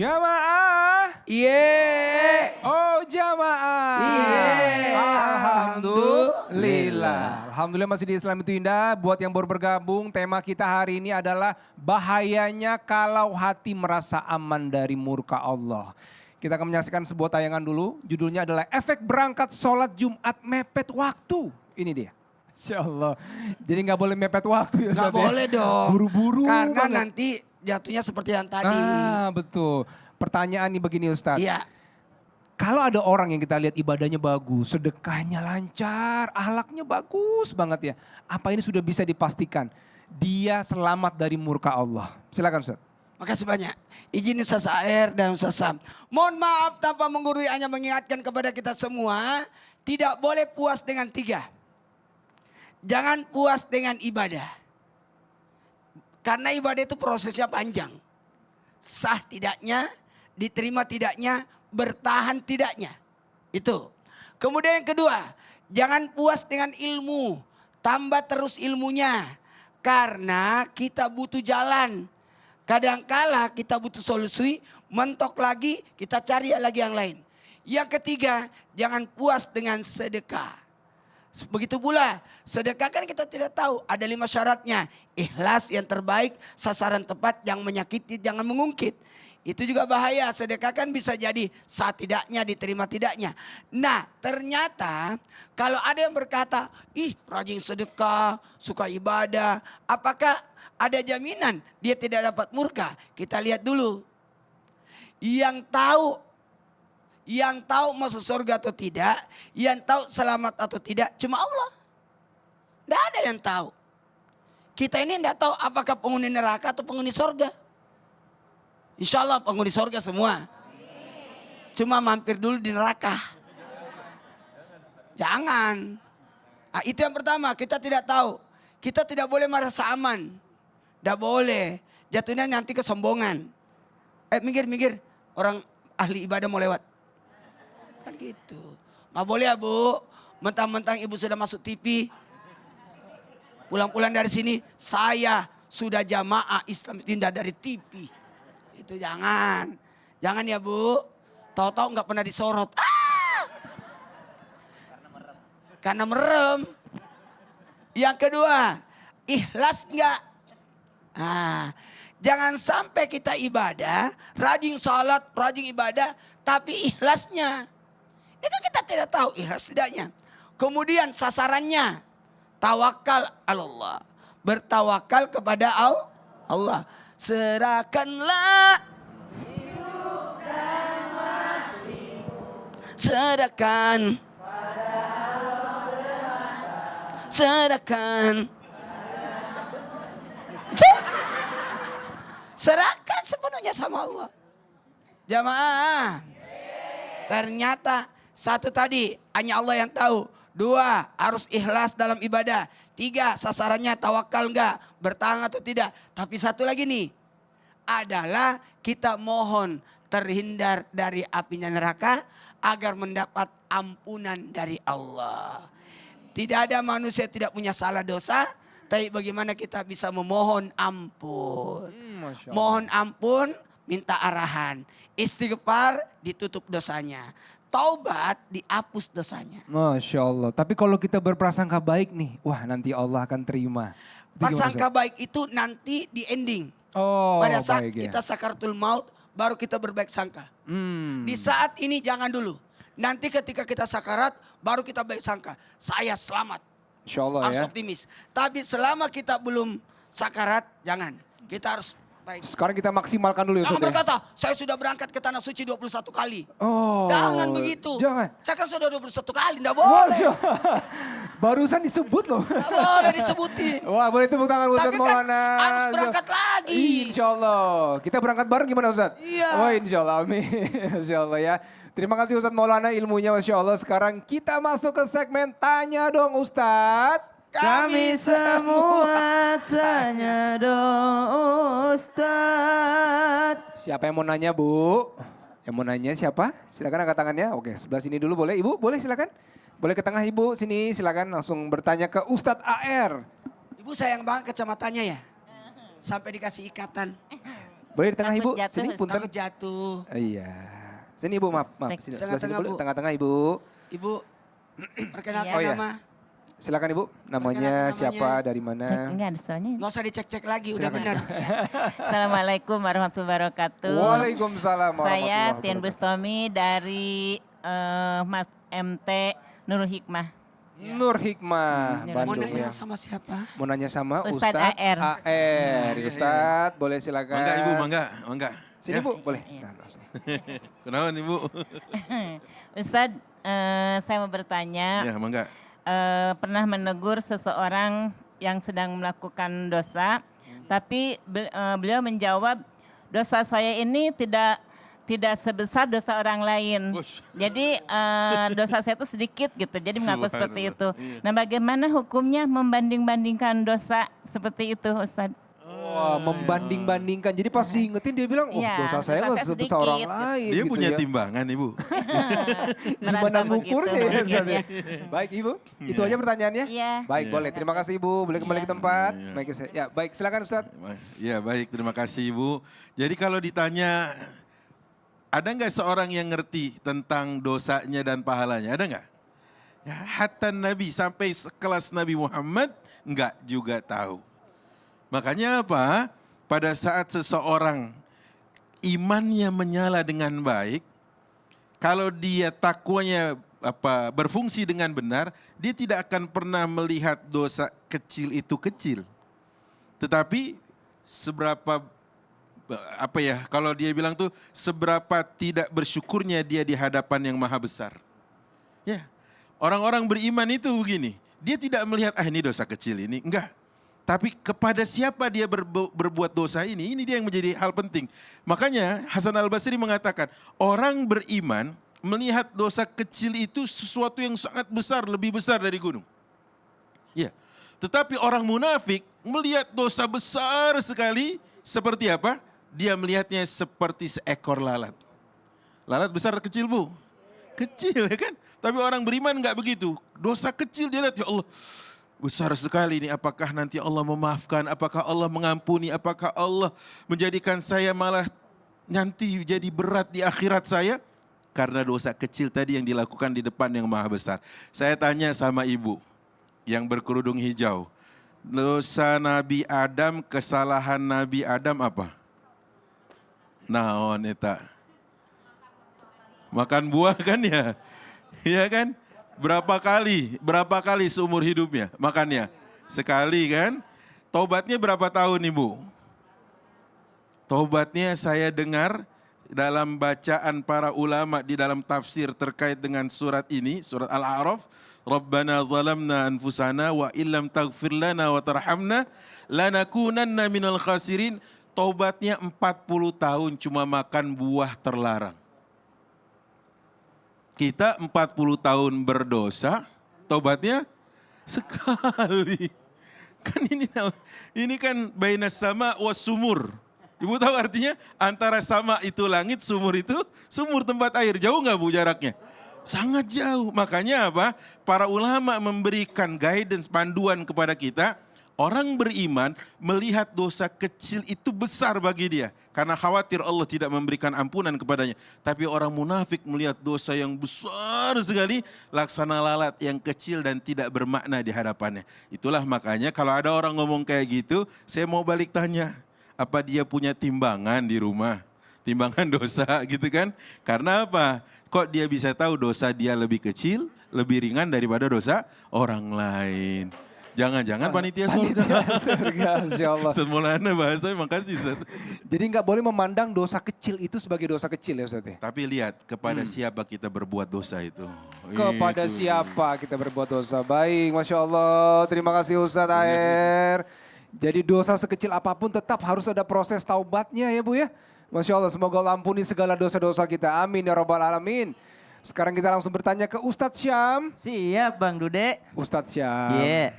Jamaah. Iye. Oh jamaah. Iye. Alhamdulillah. Alhamdulillah masih di Islam itu indah. Buat yang baru bergabung, tema kita hari ini adalah bahayanya kalau hati merasa aman dari murka Allah. Kita akan menyaksikan sebuah tayangan dulu. Judulnya adalah efek berangkat sholat Jumat mepet waktu. Ini dia. Insya Allah. Jadi nggak boleh mepet waktu ya Ustaz. Gak boleh dong. Buru-buru Karena banget. nanti jatuhnya seperti yang tadi. Ah betul. Pertanyaan nih begini Ustadz. Iya. Kalau ada orang yang kita lihat ibadahnya bagus, sedekahnya lancar, ahlaknya bagus banget ya. Apa ini sudah bisa dipastikan dia selamat dari murka Allah? Silakan Ustadz. Makasih banyak. Izin Ustaz AR dan Ustaz Sam. Mohon maaf tanpa menggurui, hanya mengingatkan kepada kita semua. Tidak boleh puas dengan 3. Jangan puas dengan ibadah. Karena ibadah itu prosesnya panjang. Sah tidaknya, diterima tidaknya, bertahan tidaknya. Itu. Kemudian yang kedua, jangan puas dengan ilmu. Tambah terus ilmunya. Karena kita butuh jalan. Kadangkala kita butuh solusi, mentok lagi, kita cari lagi yang lain. Yang ketiga, jangan puas dengan sedekah. Begitu pula, sedekah kan kita tidak tahu, ada 5 syaratnya. Ikhlas yang terbaik, sasaran tepat, yang menyakiti, jangan mengungkit. Itu juga bahaya, sedekah kan bisa jadi sah tidaknya, diterima tidaknya. Nah ternyata kalau ada yang berkata, ih rajin sedekah, suka ibadah, apakah ada jaminan dia tidak dapat murka? Kita lihat dulu. Yang tahu masuk surga atau tidak, yang tahu selamat atau tidak, cuma Allah. Tidak ada yang tahu. Kita ini tidak tahu apakah penghuni neraka atau penghuni surga. Insya Allah penghuni surga semua. Cuma mampir dulu di neraka. Jangan. Nah, itu yang pertama, kita tidak tahu. Kita tidak boleh merasa aman. Tidak boleh. Jatuhnya nanti kesombongan. Minggir. Orang ahli ibadah mau lewat. Kan gitu. Gak boleh ya Bu. Mentang-mentang ibu sudah masuk TV. Pulang-pulang dari sini. Saya sudah jamaah Islam Tindak dari TV. Itu jangan. Jangan ya Bu. Tahu-tahu gak pernah disorot. Karena merem. Yang kedua. Ikhlas gak? Nah, jangan sampai kita ibadah, rajin salat, rajin ibadah, tapi ikhlasnya. Ini kan kita tidak tahu ikhlas tidaknya. Kemudian sasarannya, tawakal Allah. Bertawakal kepada Allah. Serahkanlah hidup dan mati. Serahkan. Serahkan sepenuhnya sama Allah. Jamaah. Ternyata 1 tadi hanya Allah yang tahu. 2 harus ikhlas dalam ibadah. 3 sasarannya tawakal enggak, bertahan atau tidak. Tapi 1 lagi nih. Adalah kita mohon terhindar dari apinya neraka agar mendapat ampunan dari Allah. Tidak ada manusia tidak punya salah dosa. Tapi bagaimana kita bisa memohon ampun. Mohon ampun, minta arahan. Istighfar, ditutup dosanya. Taubat, dihapus dosanya. Masya Allah. Tapi kalau kita berprasangka baik nih, wah nanti Allah akan terima. Prasangka baik itu nanti di ending. Oh, pada saat baik, kita sakaratul maut, baru kita berbaik sangka. Di saat ini jangan dulu. Nanti ketika kita sakarat, baru kita baik sangka. Saya selamat. Insya Allah harus ya. optimis. Tapi selama kita belum sakarat, jangan. Kita harus baik. Sekarang kita maksimalkan dulu ya Jangan Ustaz. berkata, saya sudah berangkat ke Tanah Suci 21 kali. Oh. Jangan begitu. Jangan. Saya kan sudah 21 kali, enggak boleh. Barusan disebut loh. Enggak boleh disebutin. Wah boleh tepuk tangan Ustaz Tapi kan Maulana. harus berangkat lagi. Insya Allah. Kita berangkat bareng gimana Ustaz? Iya. Oh insya Allah, amin. Insya Allah ya. Terima kasih Ustaz Maulana ilmunya Masya Allah. Sekarang kita masuk ke segmen Tanya Dong Ustaz. Kami semua tanya dong Ustadz. Siapa yang mau nanya Bu? Yang mau nanya siapa? Silakan angkat tangannya. Oke sebelah sini dulu boleh. Ibu boleh silakan. Boleh ke tengah Ibu sini silakan langsung bertanya ke Ustadz AR. Ibu sayang banget kacamatanya ya. Sampai dikasih ikatan. Boleh di tengah Takut Ibu, jatuh, sini Ustaz. punten. Takut jatuh. Iya. Sini Ibu, maaf. Sini, sebelah sini Tengah-tengah, boleh, Bu. tengah-tengah Ibu. Ibu, perkenalkan Oh, iya. nama. Silakan Ibu, namanya Perkenalkan siapa, namanya. dari mana? Cek, enggak ada soalnya. Nggak usah dicek-cek lagi, udah Silakan. benar. Assalamualakum warahmatullahi wabarakatuh. Waalaikumsalam Saya warahmatullahi Tian wabarakatuh. Bustomi dari Mas MT Nurul Hikmah. Nur Hikmah, Nur Mau Bandung nanya ya. sama siapa? Mau nanya sama Ustadz Ustadz AR. AR. Ustadz, boleh silakan. Mangga Ibu, mangga. Sini Ya. Bu, boleh. Iya. Nah, langsung. Kenapa Ibu? Ustadz, saya mau bertanya, Ya, mangga. pernah menegur seseorang yang sedang melakukan dosa, tapi beliau menjawab, dosa saya ini tidak sebesar dosa orang lain. Wush. Jadi dosa saya itu sedikit gitu. Jadi mengaku seperti itu. Subhanallah. Iya. Nah, bagaimana hukumnya membanding-bandingkan dosa seperti itu, Ustaz? Wah, membanding-bandingkan. Jadi pas diingetin dia bilang, oh Iya, dosa saya dosa mah saya sebesar orang sedikit. lain. Dia gitu punya ya. timbangan Ibu. Gimana Merasa ngukurnya begitu ya mungkin Ustadz ya? ya. Baik Ibu, itu aja pertanyaannya? Iya. Baik, Iya. boleh. Terima kasih Ibu. Boleh kembali ke tempat. Baik, ya, baik silakan Ustadz. Ya baik, terima kasih Ibu. Jadi kalau ditanya, ada nggak seorang yang ngerti tentang dosanya dan pahalanya? Ada nggak? Ya, hatta Nabi sampai sekelas Nabi Muhammad nggak juga tahu. Makanya apa? Pada saat seseorang imannya menyala dengan baik, kalau dia takwanya berfungsi dengan benar, dia tidak akan pernah melihat dosa kecil itu kecil. Tetapi seberapa kalau dia bilang tuh seberapa tidak bersyukurnya dia di hadapan yang maha besar. Ya, orang-orang beriman itu begini, dia tidak melihat ini dosa kecil ini, enggak. Tapi kepada siapa dia berbuat dosa ini dia yang menjadi hal penting. Makanya Hasan Al-Basri mengatakan, orang beriman melihat dosa kecil itu sesuatu yang sangat besar, lebih besar dari gunung. Ya. Tetapi orang munafik melihat dosa besar sekali seperti apa? Dia melihatnya seperti seekor lalat. Lalat besar atau kecil Bu? Kecil ya kan? Tapi orang beriman enggak begitu. Dosa kecil dia lihat, ya Allah besar sekali ini, apakah nanti Allah memaafkan, apakah Allah mengampuni, apakah Allah menjadikan saya malah nanti jadi berat di akhirat saya? Karena dosa kecil tadi yang dilakukan di depan yang maha besar. Saya tanya sama ibu yang berkerudung hijau, dosa Nabi Adam, kesalahan Nabi Adam apa? Naon eta? Makan buah kan ya? Iya kan? Berapa kali seumur hidupnya makannya? Sekali kan? Taubatnya berapa tahun Ibu? Taubatnya saya dengar dalam bacaan para ulama di dalam tafsir terkait dengan surat ini, surat Al-A'raf, Rabbana zalamna anfusana wa illam taghfir lana wa tarhamna lanakunanna minal khasirin. Taubatnya 40 tahun cuma makan buah terlarang. Kita 40 tahun berdosa, taubatnya sekali. Kan ini kan bainas sama was sumur. Ibu tahu artinya? Antara sama itu langit, sumur itu sumur tempat air. Jauh nggak Bu jaraknya? Sangat jauh. Makanya apa? Para ulama memberikan guidance, panduan kepada kita. Orang beriman melihat dosa kecil itu besar bagi dia. Karena khawatir Allah tidak memberikan ampunan kepadanya. Tapi orang munafik melihat dosa yang besar sekali, laksana lalat yang kecil dan tidak bermakna di hadapannya. Itulah makanya kalau ada orang ngomong kayak gitu, saya mau balik tanya, apa dia punya timbangan di rumah? Timbangan dosa gitu kan? Karena apa? Kok dia bisa tahu dosa dia lebih kecil, lebih ringan daripada dosa orang lain? Jangan-jangan panitia surga. Surga, Masya Allah. Ustaz Maulana bahasa, makasih Ustaz. Jadi nggak boleh memandang dosa kecil itu sebagai dosa kecil ya Ustaz ya? Tapi lihat kepada siapa kita berbuat dosa itu. Kepada Itu. siapa kita berbuat dosa. Baik, Masya Allah. Terima kasih Ustadz AR. Jadi dosa sekecil apapun tetap harus ada proses taubatnya ya Bu ya. Masya Allah, semoga Allah ampuni segala dosa-dosa kita. Amin ya Rabbal Alamin. Sekarang kita langsung bertanya ke Ustadz Syam. Siap Bang Dude. Ustadz Syam. Iya.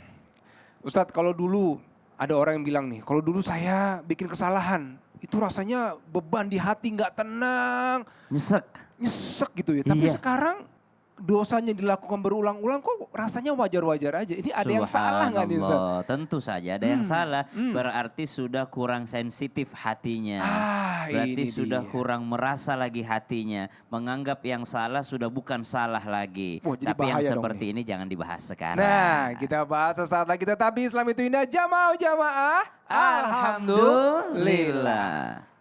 Ustadz, kalau dulu ada orang yang bilang nih, kalau dulu saya bikin kesalahan, itu rasanya beban di hati nggak tenang, Nyesek. nyesek gitu ya. Tapi Iya. sekarang dosanya dilakukan berulang-ulang kok rasanya wajar-wajar aja. Ini ada yang salah nggak nih Ustaz? Subhanallah, tentu saja ada yang salah. Berarti sudah kurang sensitif hatinya. Berarti ini sudah dia. kurang merasa lagi hatinya. Menganggap yang salah sudah bukan salah lagi. Wah, jadi Tapi yang bahaya dong seperti ini jangan dibahas sekarang. Nah, kita bahas sesaat lagi, tetapi Islam itu indah, jamaah. Alhamdulillah.